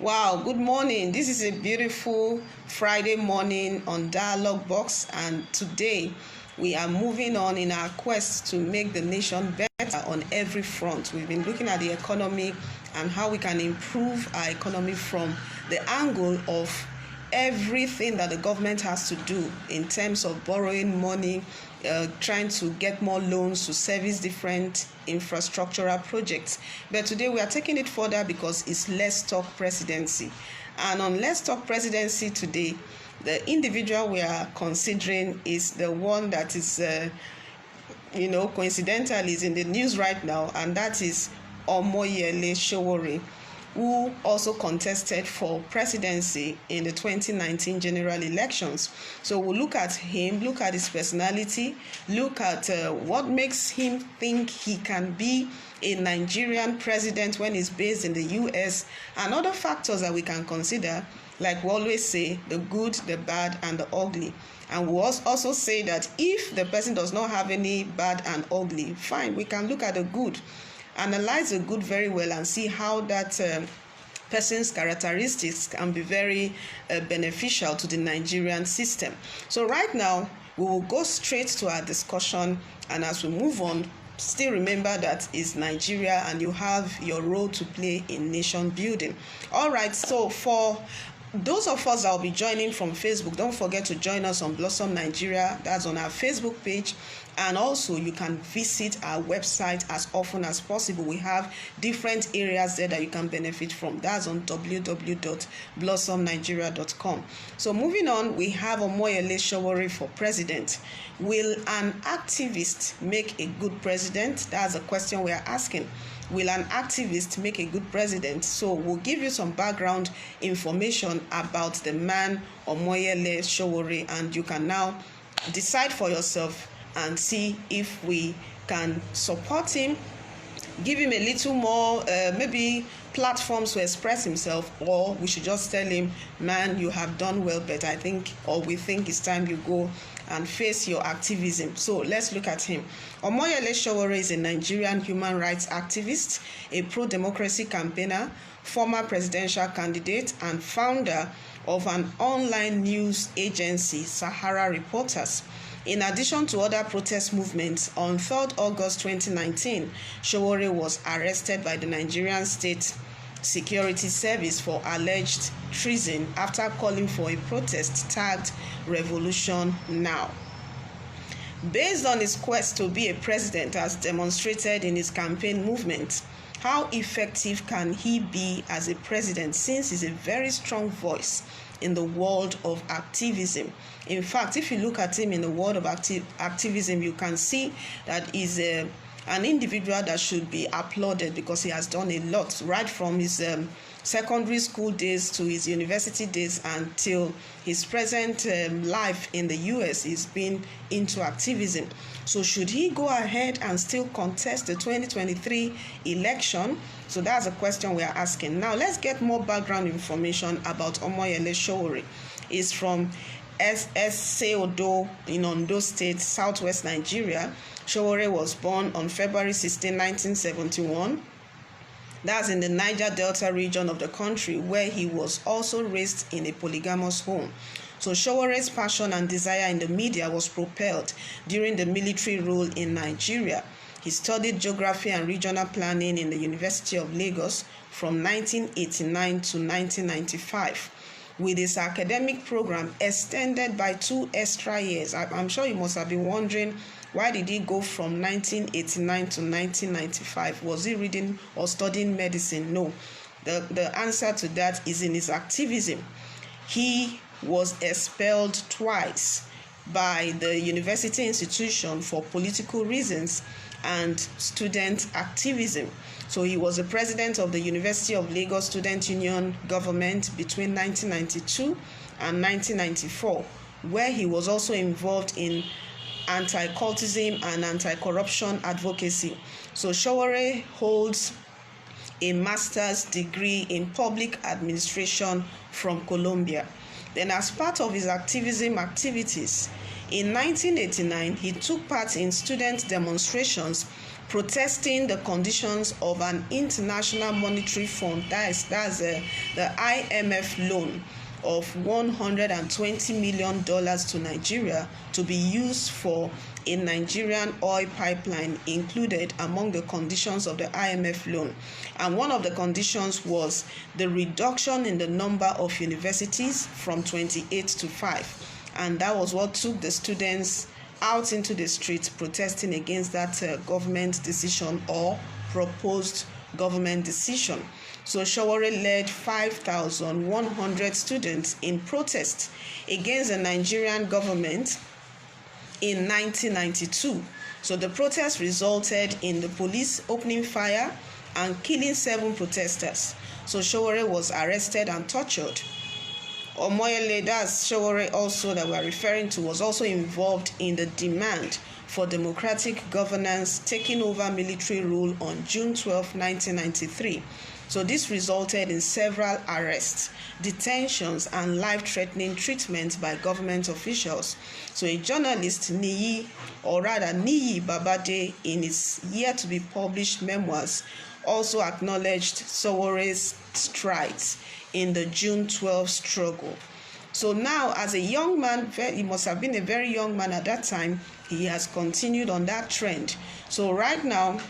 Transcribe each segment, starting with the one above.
Wow, good morning. This is a beautiful Friday morning on Dialogue Box, and today we are moving on in our quest to make the nation better on every front. We've been looking at the economy and how we can improve our economy from the angle of everything that the government has to do in terms of borrowing money, trying to get more loans to service different infrastructural projects. But today we are taking it further because it's Let's Talk Presidency. And on Let's Talk Presidency today, the individual we are considering is the one that is, coincidentally is in the news right now, and that is Omoyele Sowore, who also contested for presidency in the 2019 general elections. So we'll look at him, look at his personality, look at what makes him think he can be a Nigerian president when he's based in the US, and other factors that we can consider, like we always say, the good, the bad, and the ugly. And we'll also say that if the person does not have any bad and ugly, fine, we can look at the good, analyze the good very well, and see how that person's characteristics can be very beneficial to the Nigerian system. So right now, we will go straight to our discussion, and as we move on, still remember that it's Nigeria and you have your role to play in nation building. All right, so for those of us that will be joining from Facebook, don't forget to join us on BlossomNigeria. That's on our Facebook page. And also you can visit our website as often as possible. We have different areas there that you can benefit from. That's on www.blossomnigeria.com. So moving on, we have Omoyele Sowore for president. Will an activist make a good president? That's a question we are asking. Will an activist make a good president? So we'll give you some background information about the man Omoyele Sowore, and you can now decide for yourself and see if we can support him, give him a little more maybe platforms to express himself, or we should just tell him, man, you have done well, but I think, or we think it's time you go and face your activism. So let's look at him. Omoyele Sowore is a Nigerian human rights activist, a pro-democracy campaigner, former presidential candidate, and founder of an online news agency, Sahara Reporters. In addition to other protest movements, on 3rd August 2019, Sowore was arrested by the Nigerian State Security Service for alleged treason after calling for a protest tagged Revolution Now. Based on his quest to be a president as demonstrated in his campaign movement, how effective can he be as a president, since he's a very strong voice in the world of activism? In fact, if you look at him in the world of activism, you can see that he's an individual that should be applauded because he has done a lot, right from his secondary school days to his university days until his present life in the US. He's been into activism. So should he go ahead and still contest the 2023 election? So that's a question we are asking. Now let's get more background information about Omoyele Sowore. He's from Seodo in Ondo State, southwest Nigeria. Sowore was born on February 16, 1971. That's in the Niger Delta region of the country, where he was also raised in a polygamous home. So Sowore's passion and desire in the media was propelled during the military rule in Nigeria. He studied geography and regional planning in the University of Lagos from 1989 to 1995. With his academic program extended by 2 extra years. I'm sure you must have been wondering, why did he go from 1989 to 1995? Was he reading or studying medicine? No. The answer to that is in his activism. He was expelled twice by the university institution for political reasons and student activism. So he was the president of the University of Lagos Student Union government between 1992 and 1994, where he was also involved in anti-cultism and anti-corruption advocacy. So Sowore holds a master's degree in public administration from Colombia. Then, as part of his activism activities, in 1989, he took part in student demonstrations protesting the conditions of an international monetary fund, that's the IMF loan of $120 million to Nigeria to be used for a Nigerian oil pipeline included among the conditions of the IMF loan. And one of the conditions was the reduction in the number of universities from 28 to 5. And that was what took the students out into the streets protesting against that government decision or proposed government decision. So Sowore led 5,100 students in protest against the Nigerian government in 1992. So the protest resulted in the police opening fire and killing 7 protesters. So Sowore was arrested and tortured. Omoyele, that's Sowore also that we are referring to, was also involved in the demand for democratic governance taking over military rule on June 12, 1993. So this resulted in several arrests, detentions, and life-threatening treatment by government officials. So a journalist, Niyi Babade, in his yet-to-be-published memoirs, also acknowledged Sowore's strides in the June 12 struggle. So now, as a young man, he must have been a very young man at that time, he has continued on that trend. So right now,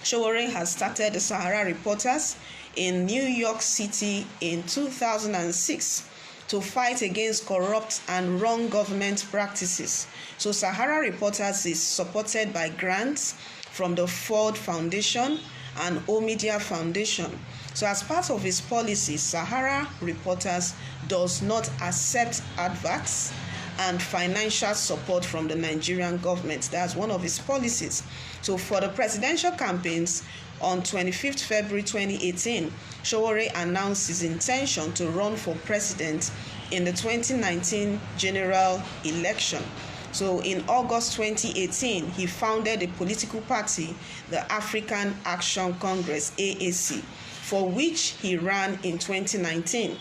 Sowore has started the Sahara Reporters in New York City in 2006 to fight against corrupt and wrong government practices. So Sahara Reporters is supported by grants from the Ford Foundation and Omidyar Foundation. So as part of its policy, Sahara Reporters does not accept adverts and financial support from the Nigerian government. That's one of its policies. So for the presidential campaigns on 25th February 2018, Sowore announced his intention to run for president in the 2019 general election. So in August 2018, he founded a political party, the African Action Congress, AAC, for which he ran in 2019.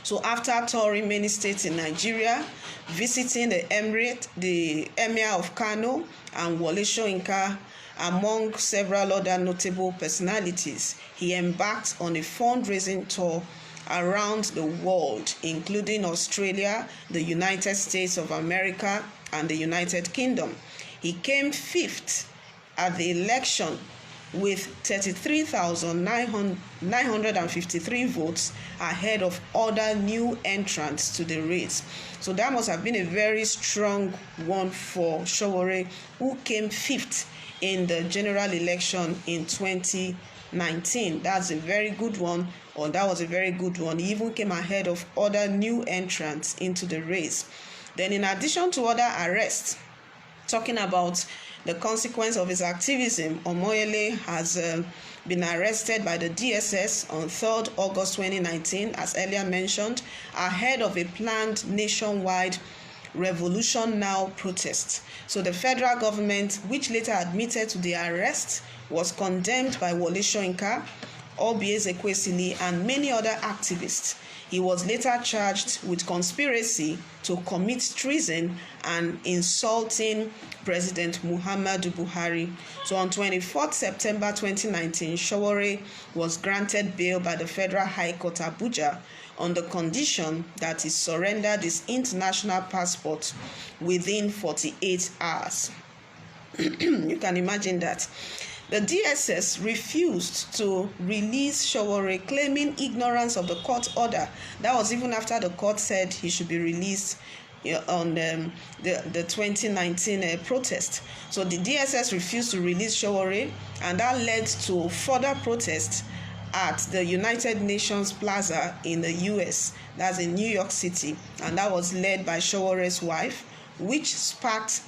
So after touring many states in Nigeria, visiting the Emirate, the Emir of Kano, and Wole Soyinka, among several other notable personalities, he embarked on a fundraising tour around the world, including Australia, the United States of America, and the United Kingdom. He came 5th at the election with 33,953 votes ahead of other new entrants to the race. So that must have been a very strong one for Sowore, who came 5th in the general election in 2019. That's a very good one, or that was a very good one. He even came ahead of other new entrants into the race. Then in addition to other arrests, talking about the consequence of his activism, Omoyele has been arrested by the DSS on 3rd August 2019, as earlier mentioned, ahead of a planned nationwide Revolution Now protest. So the federal government, which later admitted to the arrest, was condemned by Wole Soyinka, Obieze Kwesili, and many other activists. He was later charged with conspiracy to commit treason and insulting President Muhammadu Buhari. So on 24th September 2019, Sowore was granted bail by the Federal High Court Abuja on the condition that he surrendered his international passport within 48 hours. You can imagine that. The DSS refused to release Sowore, claiming ignorance of the court order. That was even after the court said he should be released on the 2019 protest. So the DSS refused to release Sowore, and that led to further protests at the United Nations Plaza in the US, that's in New York City, and that was led by Sowore's wife, which sparked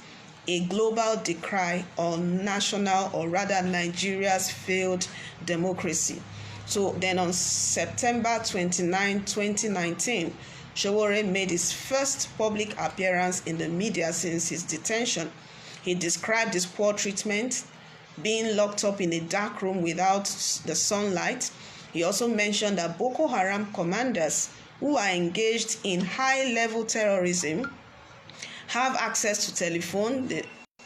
a global decry on national, or rather Nigeria's failed democracy. So then on September 29, 2019, Sowore made his first public appearance in the media since his detention. He described his poor treatment, being locked up in a dark room without the sunlight. He also mentioned that Boko Haram commanders who are engaged in high-level terrorism have access to telephone,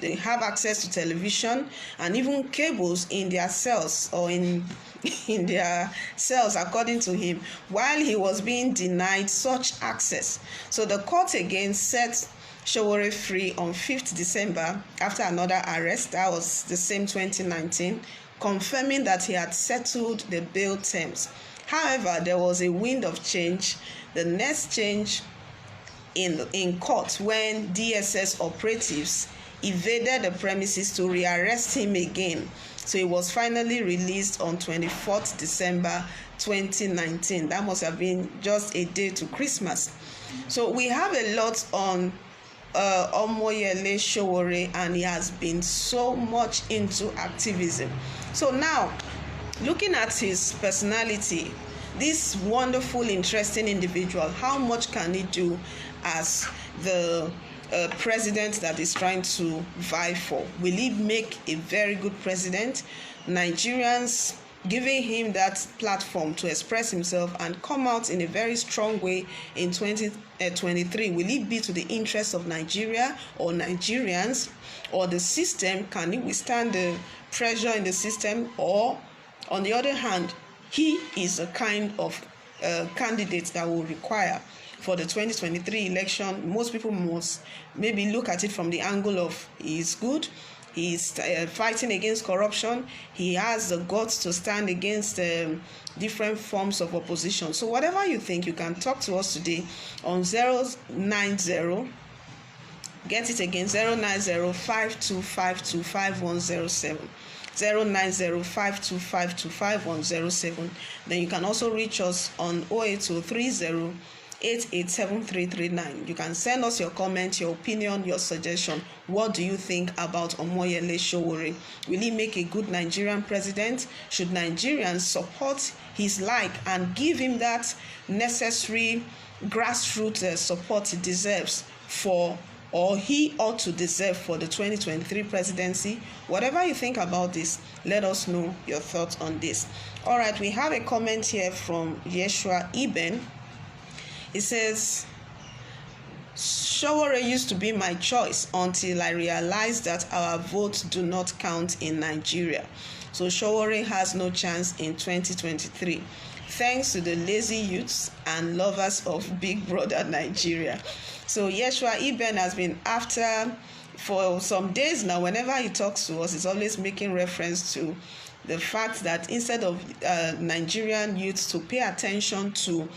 They have access to television and even cables in their cells or in their cells, according to him, while he was being denied such access. So the court again set Sowore free on 5th December after another arrest. That was the same 2019, confirming that he had settled the bail terms. However, there was a wind of change. The next change in court when DSS operatives evaded the premises to rearrest him again. So he was finally released on 24th December 2019. That must have been just a day to Christmas. So we have a lot on Omoyele Sowore, and he has been so much into activism. So now, looking at his personality, this wonderful, interesting individual, how much can he do as the president that is trying to vie for? Will he make a very good president? Nigerians giving him that platform to express himself and come out in a very strong way in 2023. Will it be to the interest of Nigeria or Nigerians or the system? Can he withstand the pressure in the system? Or on the other hand, he is a kind of candidate that will require for the 2023 election. Most people must maybe look at it from the angle of he's good, he's fighting against corruption, he has the guts to stand against different forms of opposition. So whatever you think, you can talk to us today on 090, get it again, 090-5252-5107. 090-5252-5107. Then you can also reach us on 08030-887339. You can send us your comment, your opinion, your suggestion. What do you think about Omoyele Sowore? Will he make a good Nigerian president? Should Nigerians support his like and give him that necessary grassroots support he deserves for, or he ought to deserve for the 2023 presidency? Whatever you think about this, let us know your thoughts on this. All right, we have a comment here from Yeshua Iben. It says, Sowore used to be my choice until I realized that our votes do not count in Nigeria. So Sowore has no chance in 2023. Thanks to the lazy youths and lovers of Big Brother Nigeria. So Yeshua Iben has been after for some days now. Whenever he talks to us, he's always making reference to the fact that instead of Nigerian youths to pay attention to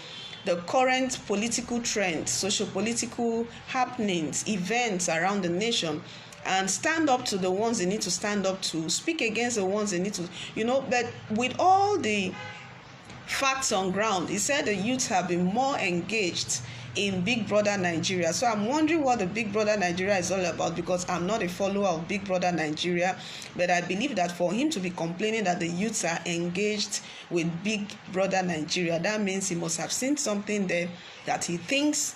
the current political trends, socio-political happenings, events around the nation, and stand up to the ones they need to stand up to, speak against the ones they need to, but with all the facts on ground, he said the youths have been more engaged in Big Brother Nigeria. So I'm wondering what the Big Brother Nigeria is all about, because I'm not a follower of Big Brother Nigeria, but I believe that for him to be complaining that the youths are engaged with Big Brother Nigeria, that means he must have seen something there that he thinks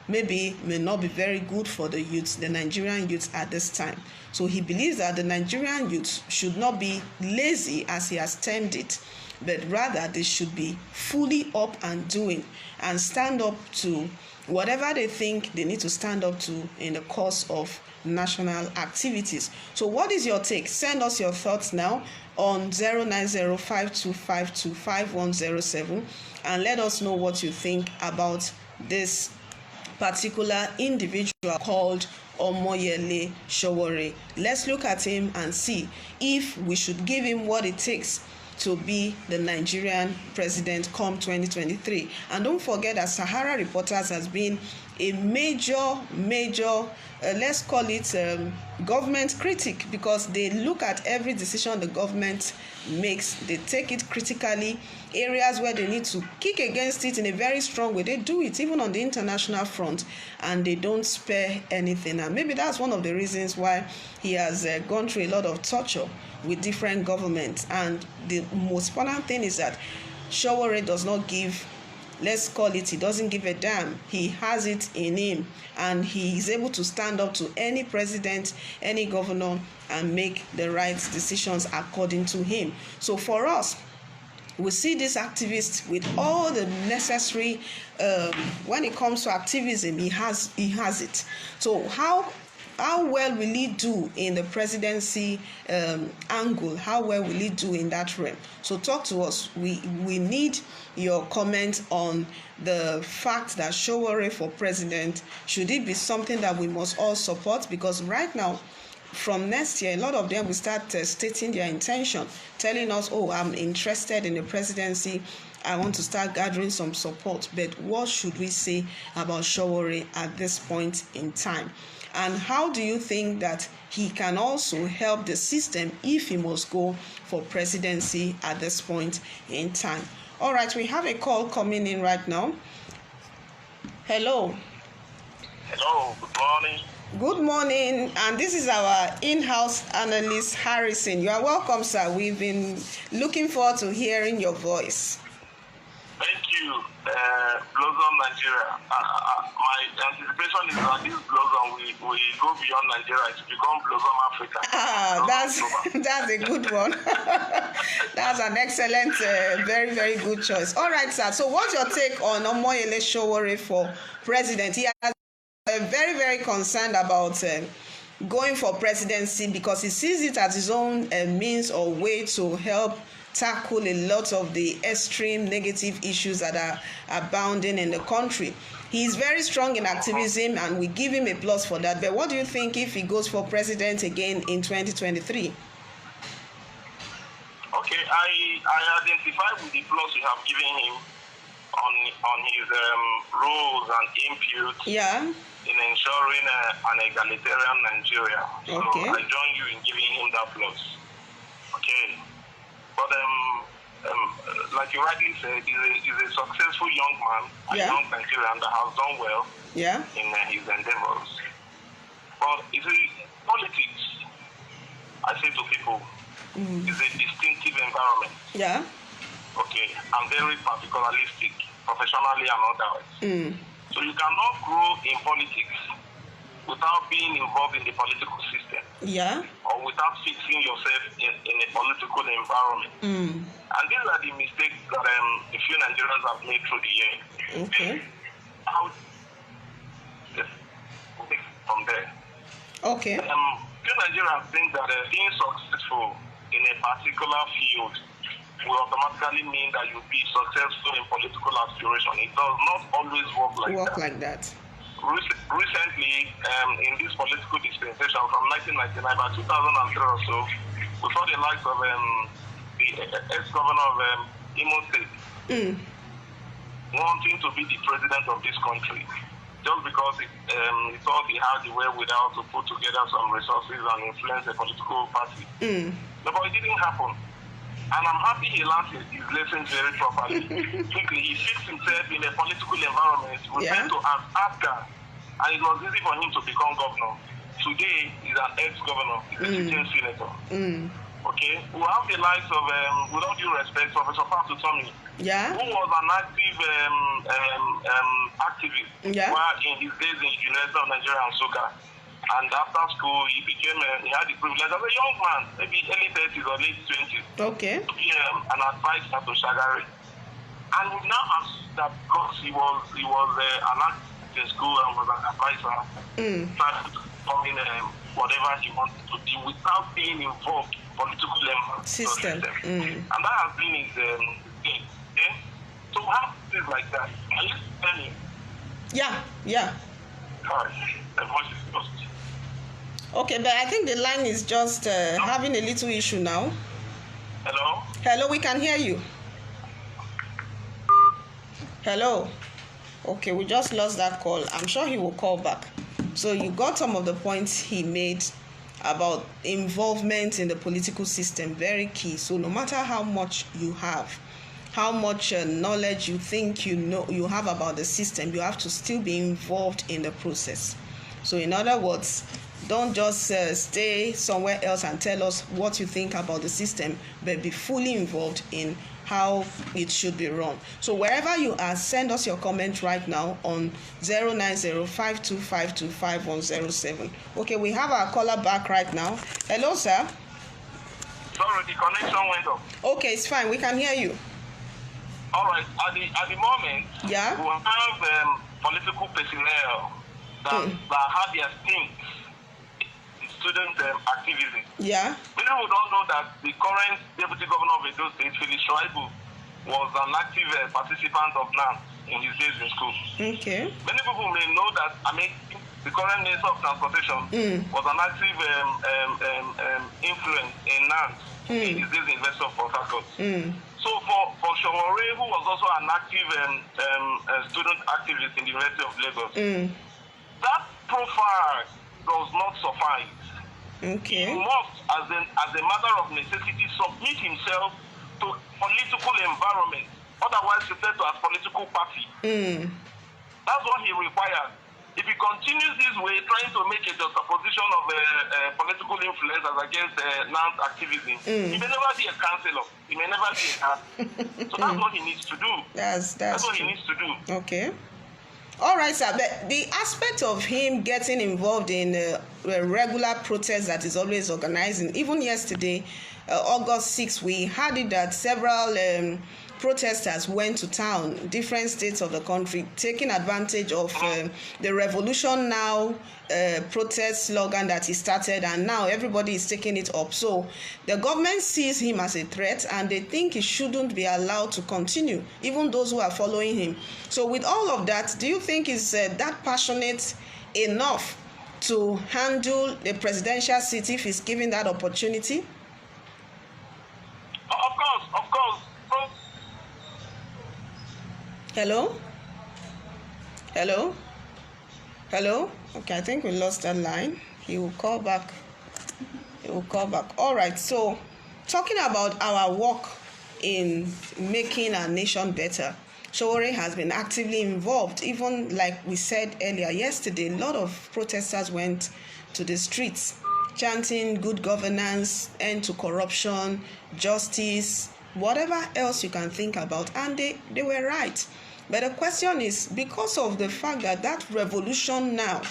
maybe may not be very good for the youths, the Nigerian youths at this time. So he believes that the Nigerian youths should not be lazy, as he has termed it, but rather they should be fully up and doing and stand up to whatever they think they need to stand up to in the course of national activities. So what is your take? Send us your thoughts now on 090-5252-5107 and let us know what you think about this particular individual called Omoyele Sowore. Let's look at him and see if we should give him what it takes to be the Nigerian president come 2023. And don't forget that Sahara Reporters has been a major, let's call it government critic, because they look at every decision the government makes, they take it critically. Areas where they need to kick against it in a very strong way, they do it even on the international front, and they don't spare anything. And maybe that's one of the reasons why he has gone through a lot of torture with different governments. And the most important thing is that Sowore does not give, let's call it, he doesn't give a damn. He has it in him, and he is able to stand up to any president, any governor, and make the right decisions according to him. So for us, we see this activist with all the necessary, when it comes to activism, he has it. So how how well will he do in the presidency angle? How well will he do in that realm? So talk to us. We need your comment on the fact that Sowore for president, should it be something that we must all support? Because right now, from next year, a lot of them will start stating their intention, telling us, oh, I'm interested in the presidency, I want to start gathering some support. But what should we say about Sowore at this point in time? And how do you think that he can also help the system if he must go for presidency at this point in time? All right, we have a call coming in right now. Hello. Hello, good morning. Good morning, and this is our in-house analyst, Harrison. You are welcome, sir. We've been looking forward to hearing your voice. Thank you, BlossomNigeria. My anticipation is that this Blossom will go beyond Nigeria to become Blossom Africa. That's a good one. That's an excellent, very, very good choice. All right, sir. So what's your take on Omoyele Sowore for president? He has very, very concerned about going for presidency because he sees it as his own means or way to help tackle a lot of the extreme negative issues that are abounding in the country. He is very strong in activism, and we give him a plus for that. But what do you think if he goes for president again in 2023? Okay, I identify with the plus you have given him on his roles and input in ensuring an egalitarian Nigeria. So okay. I join you in giving him that plus. Okay. But like you rightly said, he's a successful young man, a young Nigerian that has done well in his endeavors. But you see, politics, I say to people, is a distinctive environment. Yeah. Okay, and very particularistic, professionally and otherwise. So you cannot grow in politics without being involved in the political system. Yeah. Or without fixing yourself in a political environment. And these are the mistakes that a few Nigerians have made through the years. Okay. How from there. Okay. Few Nigerians think that being successful in a particular field will automatically mean that you'll be successful in political aspiration. It does not always work like that. Recently, in this political dispensation from 1999 by 2003 or so, we saw the likes of the ex-governor of Imo State wanting to be the president of this country just because he thought he had the wherewithal to put together some resources and influence a political party. No, but it didn't happen. And I'm happy he learned his lessons very properly. Quickly, he fixed himself in a political environment referred to as Afghan, and it was easy for him to become governor. Today, he's an ex-governor, he's a sitting senator. Okay, we have the likes of, with all due respect, Professor Patu Tommy, who was an active activist while in his days in the University of Nigeria and Soka. And after school, he had the privilege as a young man, maybe early 30s or late 20s, to be an advisor to Shagari. And we now ask that because he was an activist in school and was an advisor, started to come in whatever he wanted to do without being involved in political system. And that has been his thing. Okay? So we have things like that. Can you tell me? Yeah. Sorry, the voice is lost. Okay, but I think the line is just having a little issue now. Hello, we can hear you. Hello. Okay, we just lost that call. I'm sure he will call back. So you got some of the points he made about involvement in the political system, very key. So no matter how much you have, how much knowledge you think you have about the system, you have to still be involved in the process. So in other words, don't just stay somewhere else and tell us what you think about the system, but be fully involved in how it should be run. So wherever you are, send us your comment right now on 090-5252-5107. Okay, we have our caller back right now. Hello, sir. Sorry, the connection went off. Okay, it's fine. We can hear you. All right. At the moment, we have political personnel that have their stints student activism. Yeah. Many people don't know that the current deputy governor of Edo State, Philip Shuaibu, was an active participant of NAN in his days in school. Okay. Many people may know that, the current Minister of Transportation was an active influence in NAN in his days in University of Port Harcourt. So for Sowore, who was also an active student activist in the University of Lagos, that profile does not suffice. Okay. He must, as a matter of necessity, submit himself to political environment, otherwise referred to as political party. That's what he requires. If he continues this way, trying to make a juxtaposition of political influence as against land activism, he may never be a councillor. He may never be a councillor. So that's what he needs to do. That's what he needs to do. Okay. All right, sir. But the aspect of him getting involved in regular protests that is always organizing, even yesterday, August 6th, we had it that several protesters went to town, different states of the country, taking advantage of the Revolution Now protest slogan that he started, and now everybody is taking it up. So the government sees him as a threat, and they think he shouldn't be allowed to continue, even those who are following him. So with all of that, do you think he's that passionate enough to handle the presidential seat if he's given that opportunity? Of course. Hello? Okay, I think we lost that line. He will call back. All right, so talking about our work in making our nation better, Sowore has been actively involved. Even like we said earlier yesterday, a lot of protesters went to the streets chanting good governance, end to corruption, justice, whatever else you can think about, and they were right. But the question is, because of the fact that revolution now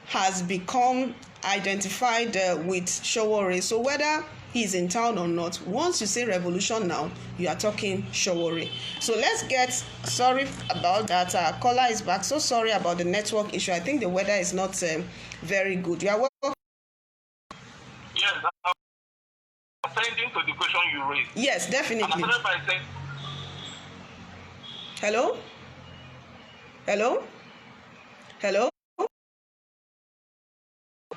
has become identified with Sowore, so whether he's in town or not, once you say revolution now, you are talking Sowore. So let's get, sorry about that, caller is back. So sorry about the network issue. I think the weather is not very good. You are welcome. Yes, attending to the question you raised. Yes, definitely. Hello?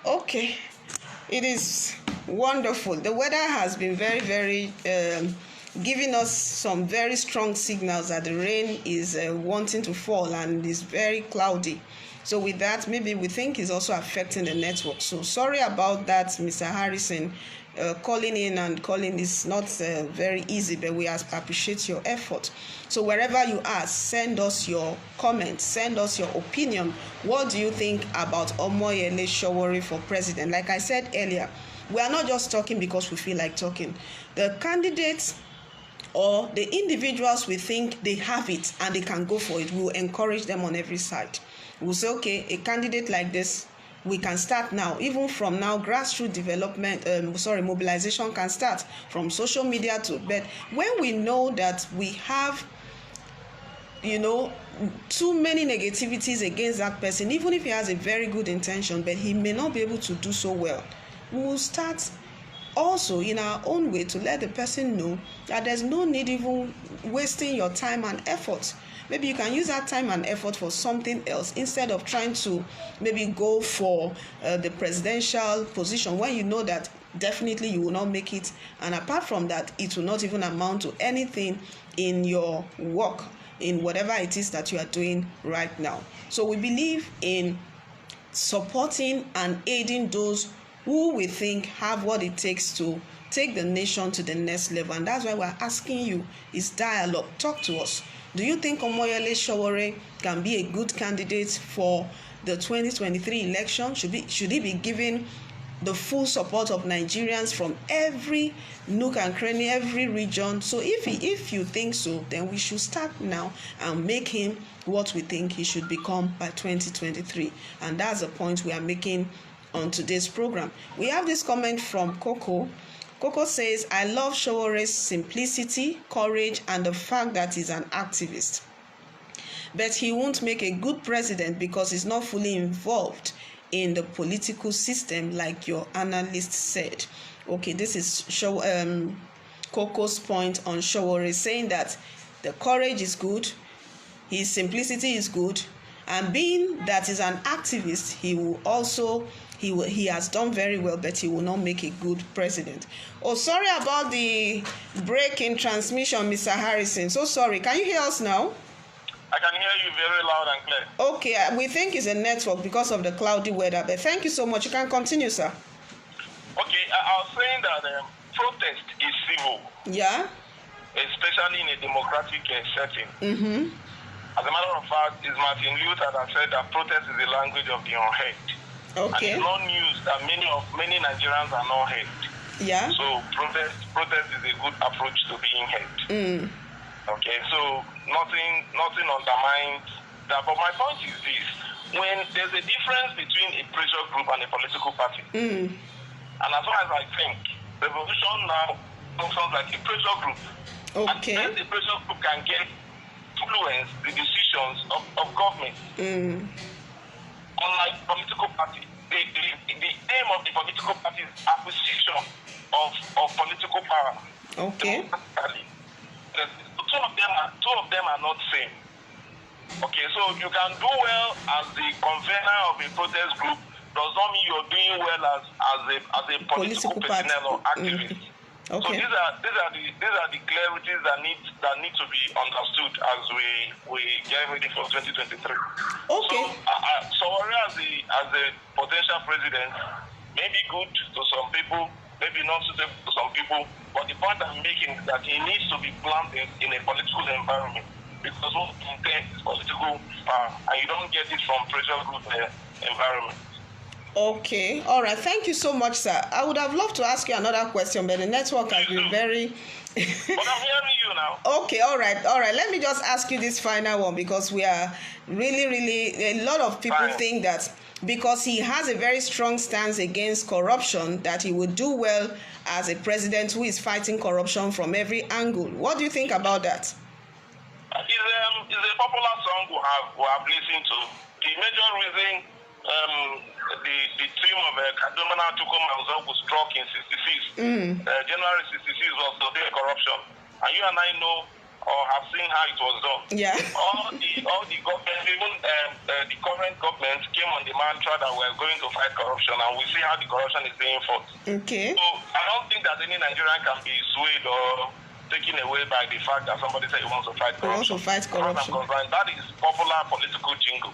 Okay. It is wonderful. The weather has been very, very giving us some very strong signals that the rain is wanting to fall, and is very cloudy. So with that, maybe we think it's also affecting the network. So sorry about that, Mr. Harrison. Calling in and calling is not very easy, but we appreciate your effort. So wherever you are, send us your comments, send us your opinion. What do you think about Omoyele Sowore for president? Like I said earlier, we are not just talking because we feel like talking. The candidates or the individuals we think they have it and they can go for it, we will encourage them on every side. We'll say, okay, a candidate like this, we can start now. Even from now, grassroots development, mobilization can start from social media to, but when we know that we have, too many negativities against that person, even if he has a very good intention, but he may not be able to do so well, we will start also in our own way to let the person know that there's no need even wasting your time and effort. Maybe you can use that time and effort for something else instead of trying to maybe go for the presidential position when you know that definitely you will not make it. And apart from that, it will not even amount to anything in your work, in whatever it is that you are doing right now. So we believe in supporting and aiding those who we think have what it takes to take the nation to the next level. And that's why we're asking you, is dialogue. Talk to us. Do you think Omoyele Sowore can be a good candidate for the 2023 election? Should he be given the full support of Nigerians from every nook and cranny, every region? So if you think so, then we should start now and make him what we think he should become by 2023. And that's the point we are making on today's program. We have this comment from Coco. Coco says, I love Sowore's simplicity, courage, and the fact that he's an activist. But he won't make a good president because he's not fully involved in the political system, like your analyst said. Okay, this is Coco's point on Sowore, saying that the courage is good, his simplicity is good, and being that he's an activist, he has done very well, but he will not make a good president. Oh, sorry about the break in transmission, Mr. Harrison. So sorry. Can you hear us now? I can hear you very loud and clear. Okay, we think it's a network because of the cloudy weather, but thank you so much. You can continue, sir. Okay, I was saying that protest is civil. Yeah. Especially in a democratic setting. Mm-hmm. As a matter of fact, it's Martin Luther that said that protest is the language of the unheard. Okay. And it's not news that many Nigerians are not heard. Yeah. So protest is a good approach to being heard. Okay, so nothing undermines that. But my point is this: when there's a difference between a pressure group and a political party, and as far as I think, revolution now functions like a pressure group. Okay. And then the pressure group can get influence the decisions of government. Unlike political party, the aim of the political party is acquisition of political power. Okay. Two of them are not same. Okay, so you can do well as the convener of a protest group does not mean you're doing well as a political personnel or activist. Okay. So these are the clarities that need to be understood as we get ready for 2023. Okay. So Sowore as a potential president may be good to some people, maybe not suitable to some people, but the point I'm making is that he needs to be planted in a political environment, because what intent is political power, and you don't get it from pressure group environment. Okay, all right. Thank you so much, sir. I would have loved to ask you another question, but the network has been very... But I'm hearing you now. Okay, all right. Let me just ask you this final one, because we are really, a lot of people think that because he has a very strong stance against corruption, that he would do well as a president who is fighting corruption from every angle. What do you think about that? It's a popular song we have listened to. The major reason the team of Kadumana Chukwu was struck in 66, January 66, was to fight corruption. And you and I know or have seen how it was done. Yeah. All the government, even the current government, came on the mantra that we're going to fight corruption, and we see how the corruption is being fought. Okay. So I don't think that any Nigerian can be swayed or taken away by the fact that somebody said he wants to fight corruption. That is popular political jingle.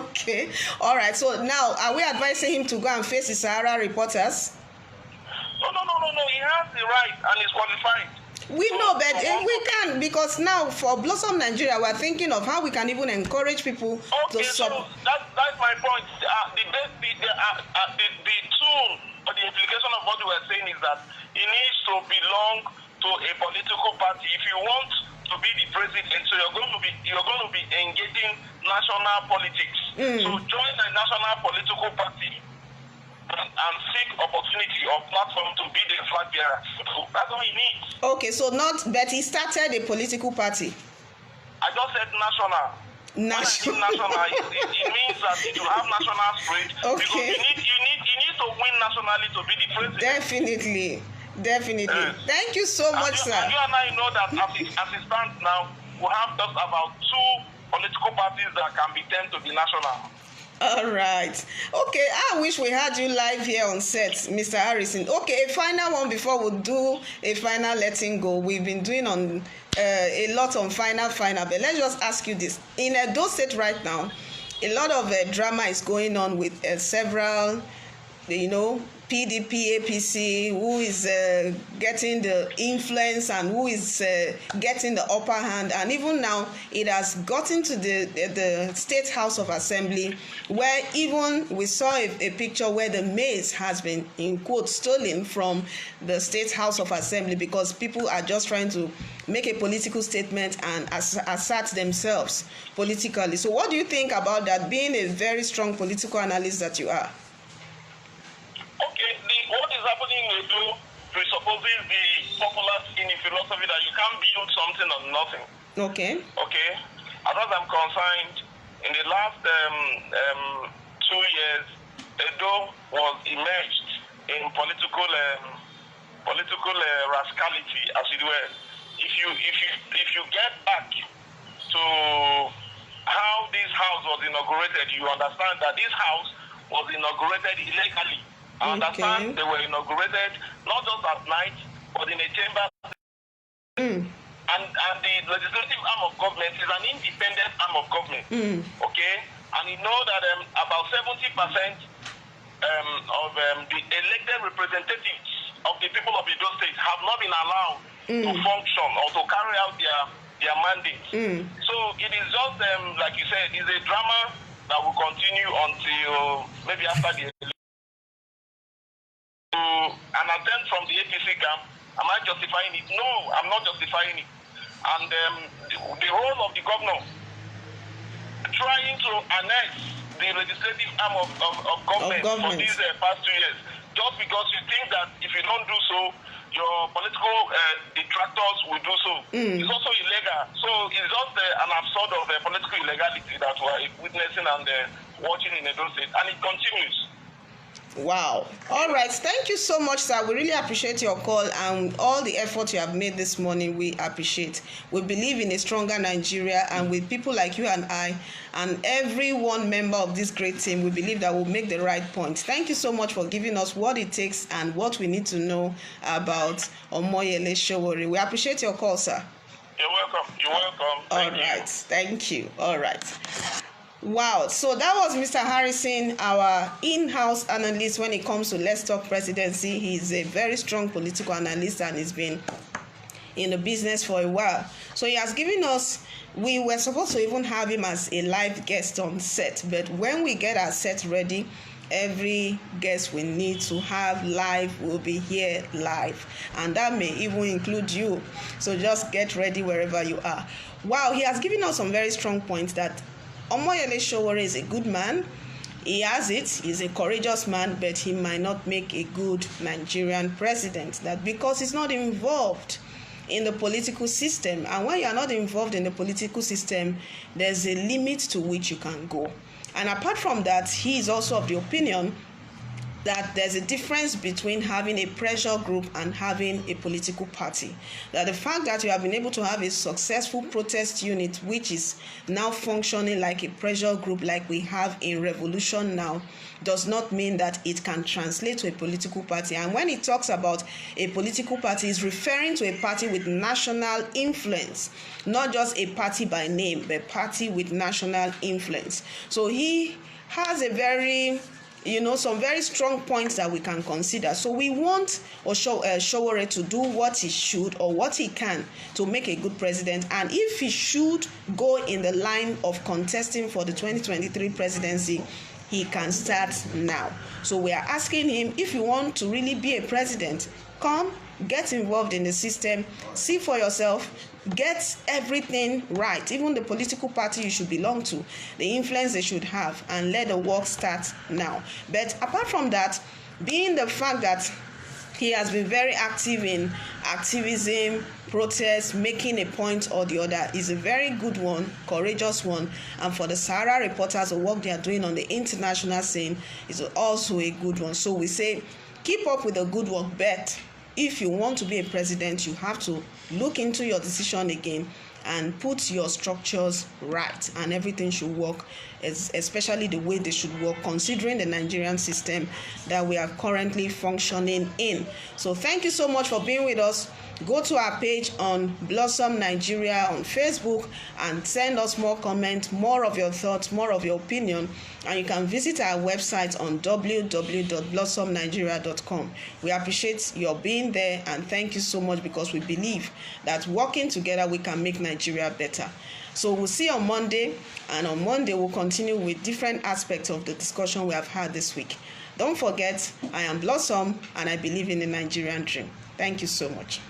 Okay. All right. So now, are we advising him to go and face the Sahara Reporters? No. He has the right and is qualified. We know, but we can, because now for BlossomNigeria, we're thinking of how we can even encourage people to so that's my point. The tool or the implication of what we're saying is that he needs to belong to a political party. If you want to be the president, so you're going to be engaging national politics. So join a national political party and seek opportunity or platform to be the flag bearer. That's all he needs. Okay, so not that he started a political party. I just said national. National. It means that you have national spirit. Okay. Because you need to win nationally to be the president. Definitely. Thank you so much, sir. And you and I know that as it stands now, we have just about 2 political parties that can be turned to be national. All right. Okay, I wish we had you live here on set, Mr. Harrison. Okay, a final one before we do a final letting go. We've been doing on a lot on final, but let's just ask you this. In Edo State right now, a lot of drama is going on with several, PDP, APC, who is getting the influence and who is getting the upper hand. And even now, it has gotten to the State House of Assembly, where even we saw a picture where the maize has been, in quotes, stolen from the State House of Assembly, because people are just trying to make a political statement and assert themselves politically. So what do you think about that, being a very strong political analyst that you are? Okay, what is happening in Edo presupposes the popular in philosophy that you can't build something on nothing. Okay. As far as I'm concerned, in the last 2 years, Edo was immersed in political rascality, as it were. If you get back to how this house was inaugurated, you understand that this house was inaugurated illegally. I understand they were inaugurated not just at night, but in a chamber. And the legislative arm of government is an independent arm of government. Okay? And you know that about 70% of the elected representatives of the people of Edo State have not been allowed to function or to carry out their mandate. So it is just, like you said, it's a drama that will continue until maybe after the election. An attempt from the APC camp, am I justifying it? No, I'm not justifying it. And the role of the governor trying to annex the legislative arm of government for these past 2 years, just because you think that if you don't do so, your political detractors will do so. It's also illegal. So it's just an absurd of political illegality that we're witnessing and watching in Edo State, and it continues. Wow. All right. Thank you so much, sir. We really appreciate your call and all the effort you have made this morning. We appreciate. We believe in a stronger Nigeria, and with people like you and I and every one member of this great team, we believe that we'll make the right point. Thank you so much for giving us what it takes and what we need to know about Omoyele Sowore. We appreciate your call, sir. You're welcome. You're welcome. All right. Thank you. All right. Wow, so that was Mr. Harrison, our in-house analyst when it comes to Let's Talk Presidency. He's a very strong political analyst and he's been in the business for a while. So he has given us, we were supposed to even have him as a live guest on set, but when we get our set ready, every guest we need to have live will be here live, and that may even include you. So just get ready wherever you are. Wow, he has given us some very strong points that Omoyele Sowore is a good man. He has it. He's a courageous man, but he might not make a good Nigerian president. That because he's not involved in the political system. And when you are not involved in the political system, there's a limit to which you can go. And apart from that, he is also of the opinion that there's a difference between having a pressure group and having a political party. That the fact that you have been able to have a successful protest unit, which is now functioning like a pressure group like we have in Revolution now, does not mean that it can translate to a political party. And when it talks about a political party, it's referring to a party with national influence, not just a party by name, but a party with national influence. So he has a very some very strong points that we can consider. So we want Sowore to do what he should or what he can to make a good president. And if he should go in the line of contesting for the 2023 presidency, he can start now. So we are asking him, if you want to really be a president, come, get involved in the system, see for yourself, get everything right, even the political party you should belong to, the influence they should have, and let the work start now. But apart from that, being the fact that he has been very active in activism, protest, making a point or the other is a very good one, courageous one. And for the Sahara Reporters, the work they are doing on the international scene is also a good one. So we say, keep up with the good work, but if you want to be a president, you have to look into your decision again and put your structures right, and everything should work, especially the way they should work, considering the Nigerian system that we are currently functioning in. So thank you so much for being with us. Go to our page on BlossomNigeria on Facebook and send us more comments, more of your thoughts, more of your opinion. And you can visit our website on www.BlossomNigeria.com. We appreciate your being there, and thank you so much, because we believe that working together we can make Nigeria better. So we'll see you on Monday, and on Monday we'll continue with different aspects of the discussion we have had this week. Don't forget, I am Blossom and I believe in the Nigerian dream. Thank you so much.